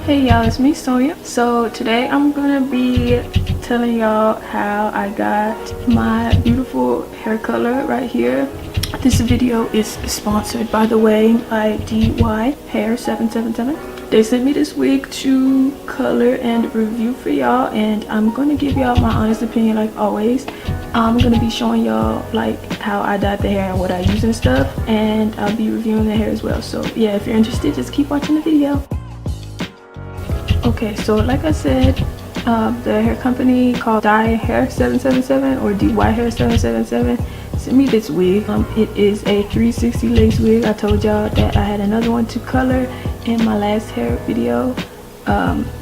Hey y'all, it's me Sonia. So today I'm gonna be telling y'all how I got my beautiful hair color right here. This video is sponsored, by the way, by Dyhair777. They sent me this wig to color and review for y'all, and I'm gonna give y'all my honest opinion like always. I'm gonna be showing y'all like how I dyed the hair and what I use and stuff, and I'll be reviewing the hair as well. So yeah, if you're interested, just keep watching the video. Okay, so like I said, the hair company called Dyhair777 or Dyhair777 sent me this wig. It is a 360 lace wig. I told y'all that I had another one to color in my last hair video.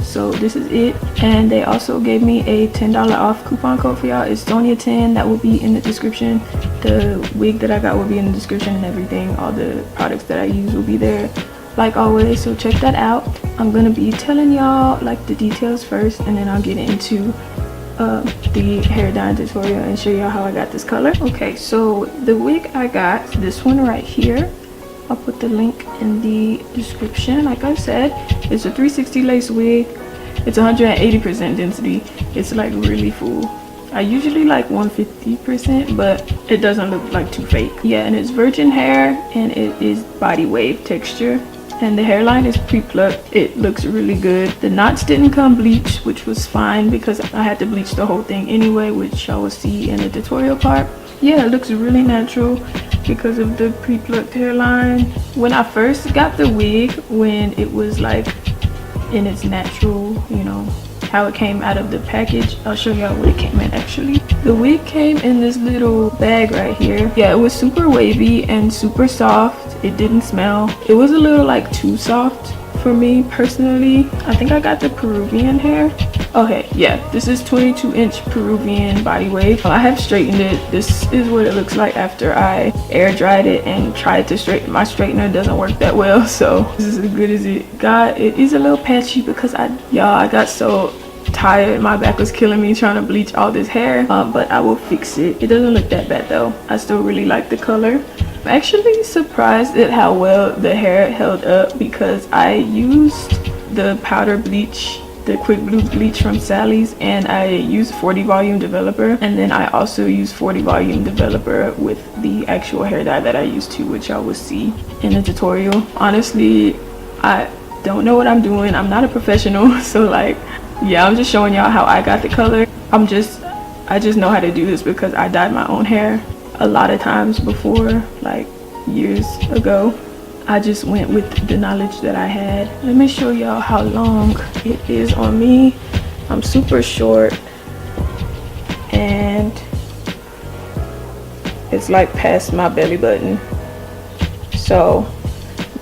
So this is it, and they also gave me a $10 off coupon code for y'all. It's Sonia10. That will be in the description. The wig that I got will be in the description and everything. All the products that I use will be there like always, so check that out. I'm gonna be telling y'all like the details first, and then I'll get into the hair dyeing tutorial and show y'all how I got this color. Okay, so the wig I got, this one right here, I'll put the link in the description. Like I said, it's a 360 lace wig. It's 180% density. It's like really full. I usually like 150%, but it doesn't look like too fake. Yeah, and it's virgin hair, and it is body wave texture, and the hairline is pre-plucked. It looks really good. The knots didn't come bleached, which was fine because I had to bleach the whole thing anyway, which I will see in the tutorial part. Yeah, it looks really natural because of the pre-plucked hairline. When I first got the wig, when it was like in its natural, you know, how it came out of the package, I'll show y'all what it came in actually. The wig came in this little bag right here. Yeah, it was super wavy and super soft. It didn't smell. It was a little like too soft for me personally. I think I got the Peruvian hair. Okay, yeah, this is 22-inch Peruvian body wave. I have straightened it. This is what it looks like after I air dried it and tried to straighten. My straightener doesn't work that well, so this is as good as it got. It is a little patchy because I got so tired. My back was killing me trying to bleach all this hair, but I will fix it. It doesn't look that bad though. I still really like the color. I'm actually surprised at how well the hair held up because I used the powder bleach, the quick blue bleach from Sally's, and I used 40 volume developer, and then I also used 40 volume developer with the actual hair dye that I used too, which y'all will see in the tutorial. Honestly, I don't know what I'm doing. I'm not a professional, so like, yeah, I'm just showing y'all how I got the color. I just know how to do this because I dyed my own hair a lot of times before, like years ago. I just went with the knowledge that I had. Let me show y'all how long it is on me. I'm super short, and it's like past my belly button. So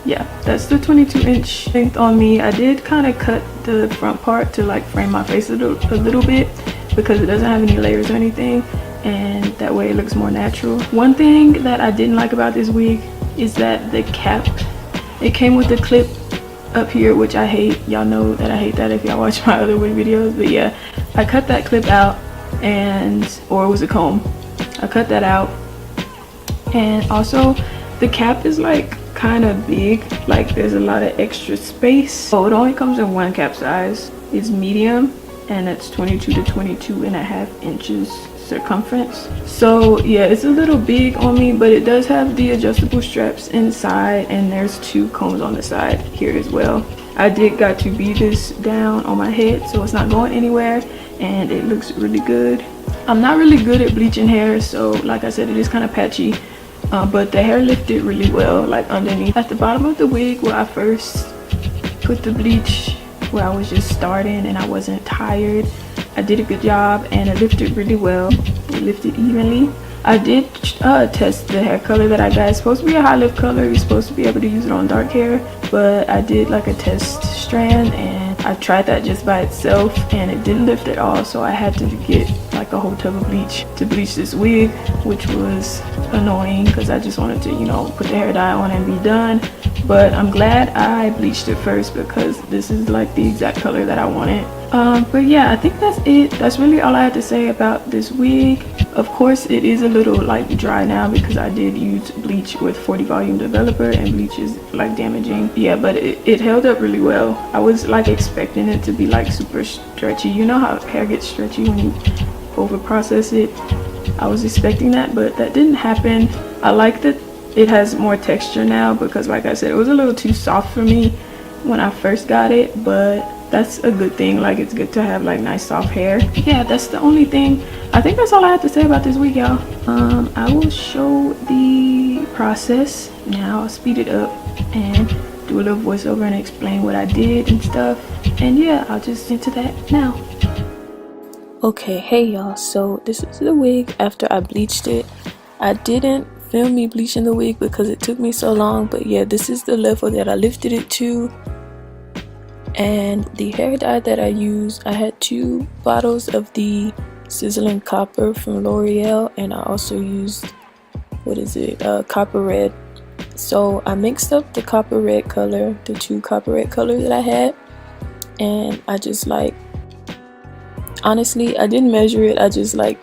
yeah, that's the 22-inch length on me. I did kind of cut the front part to like frame my face a little bit because it doesn't have any layers or anything, and that way it looks more natural. One thing that I didn't like about this wig is that the cap, it came with a clip up here, which I hate. Y'all know that I hate that if y'all watch my other wig videos, but yeah, I cut that clip out, and or it was a comb. I cut that out, and also the cap is like kind of big, like there's a lot of extra space. So it only comes in one cap size. It's medium, and it's 22 to 22.5 inches circumference. So yeah, it's a little big on me, but it does have the adjustable straps inside, and there's 2 combs on the side here as well. I got to bead this down on my head so it's not going anywhere, and it looks really good. I'm not really good at bleaching hair, so like I said, it is kind of patchy. But the hair lifted really well, like underneath. At the bottom of the wig where I first put the bleach, where I was just starting and I wasn't tired, I did a good job, and it lifted really well. It lifted evenly. I did test the hair color that I got. It's supposed to be a high lift color. You're supposed to be able to use it on dark hair, but I did like a test strand, and I tried that just by itself, and it didn't lift at all. So I had to get like a whole tub of bleach to bleach this wig, which was annoying because I just wanted to, you know, put the hair dye on and be done. But I'm glad I bleached it first because this is like the exact color that I wanted. But yeah, I think that's it. That's really all I had to say about this wig. Of course, it is a little like dry now because I did use bleach with 40 volume developer, and bleach is like damaging. Yeah, but it held up really well. I was like expecting it to be like super stretchy. You know how hair gets stretchy when you over process it? I was expecting that, but that didn't happen. I like that it has more texture now because, like I said, it was a little too soft for me when I first got it, but that's a good thing. Like, it's good to have like nice soft hair. Yeah, that's the only thing. I think that's all I have to say about this wig, y'all. I will show the process now. I'll speed it up and do a little voiceover and explain what I did and stuff. And yeah, I'll just get into that now. Okay, hey y'all, so this is the wig after I bleached it. I didn't film me bleaching the wig because it took me so long, but yeah, this is the level that I lifted it to. And the hair dye that I used, I had 2 bottles of the Sizzling Copper from L'Oreal, and I also used, what is it, Copper Red. So I mixed up the Copper Red color, the 2 Copper Red colors that I had, and I just like, honestly, I didn't measure it, I just like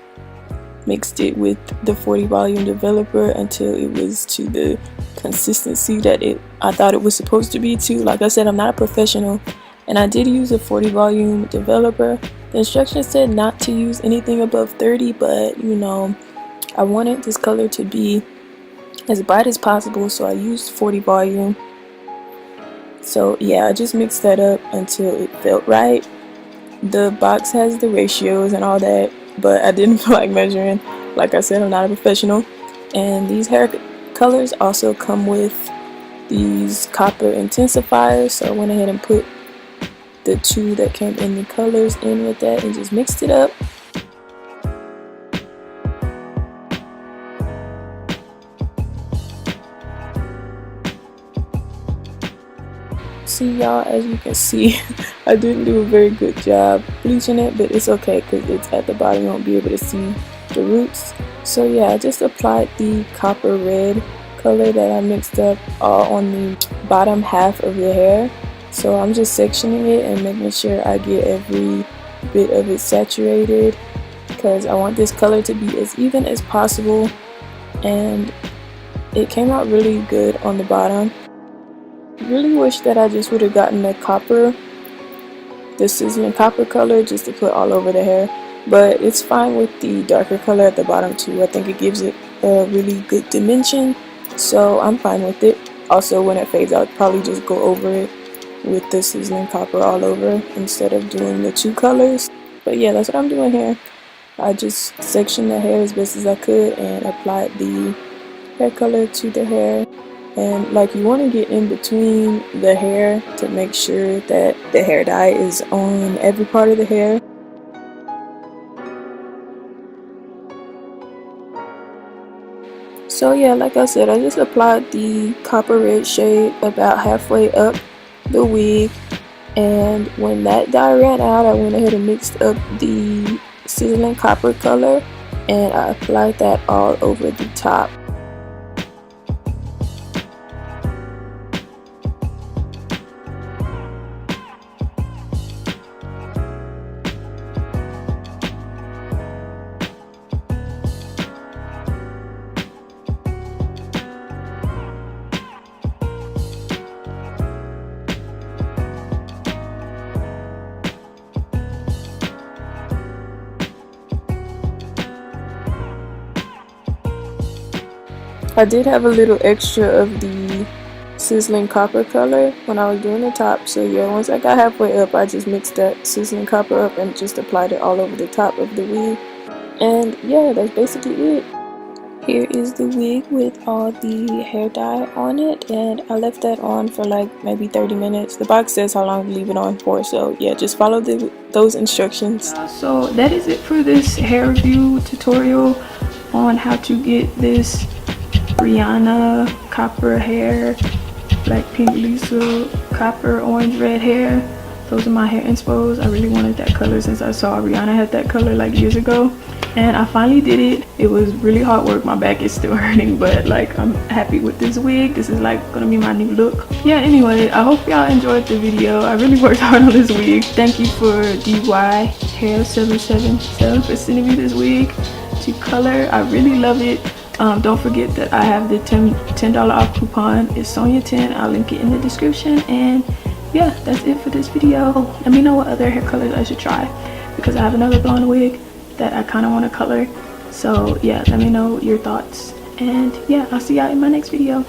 mixed it with the 40 volume developer until it was to the consistency that I thought it was supposed to be to. Like I said, I'm not a professional, and I did use a 40 volume developer. The instructions said not to use anything above 30, but you know, I wanted this color to be as bright as possible, so I used 40 volume. So yeah, I just mixed that up until it felt right. The box has the ratios and all that, but I didn't feel like measuring. Like I said, I'm not a professional. And these hair colors also come with these copper intensifiers, so I went ahead and put the 2 that came in the colors in with that and just mixed it up. See y'all, as you can see, I didn't do a very good job bleaching it, but it's okay because it's at the bottom. You won't be able to see the roots. So yeah, I just applied the Copper Red color that I mixed up all on the bottom half of the hair. So I'm just sectioning it and making sure I get every bit of it saturated because I want this color to be as even as possible, and it came out really good on the bottom. Really wish that I just would have gotten the Sizzling Copper color just to put all over the hair, but it's fine with the darker color at the bottom too. I think it gives it a really good dimension, so I'm fine with it. Also, when it fades out, I'll probably just go over it with the Sizzling Copper all over instead of doing the 2 colors. But yeah, that's what I'm doing here. I just sectioned the hair as best as I could and applied the hair color to the hair. And like, you want to get in between the hair to make sure that the hair dye is on every part of the hair. So yeah, like I said, I just applied the Copper Red shade about halfway up the wig, and when that dye ran out, I went ahead and mixed up the Sizzling Copper color and I applied that all over the top. I did have a little extra of the Sizzling Copper color when I was doing the top, so yeah, once I got halfway up, I just mixed that Sizzling Copper up and just applied it all over the top of the wig. And yeah, that's basically it. Here is the wig with all the hair dye on it, and I left that on for like maybe 30 minutes. The box says how long to leave it on for, so yeah, just follow those instructions. So that is it for this hair review tutorial on how to get this RIHANNA copper hair, black, pink, Lisa, copper, orange, red hair. Those are my hair inspos. I really wanted that color since I saw Rihanna had that color like years ago, and I finally did it. It was really hard work. My back is still hurting, but like, I'm happy with this wig. This is like gonna be my new look. Yeah, anyway, I hope y'all enjoyed the video. I really worked hard on this wig. Thank you for Dyhair777 for sending me this wig. to color. I really love it. Don't forget that I have the $10 off coupon. It's Sonia10. I'll link it in the description. And yeah, that's it for this video. Let me know what other hair colors I should try, because I have another blonde wig that I kind of want to color. So yeah, let me know your thoughts. And yeah, I'll see y'all in my next video.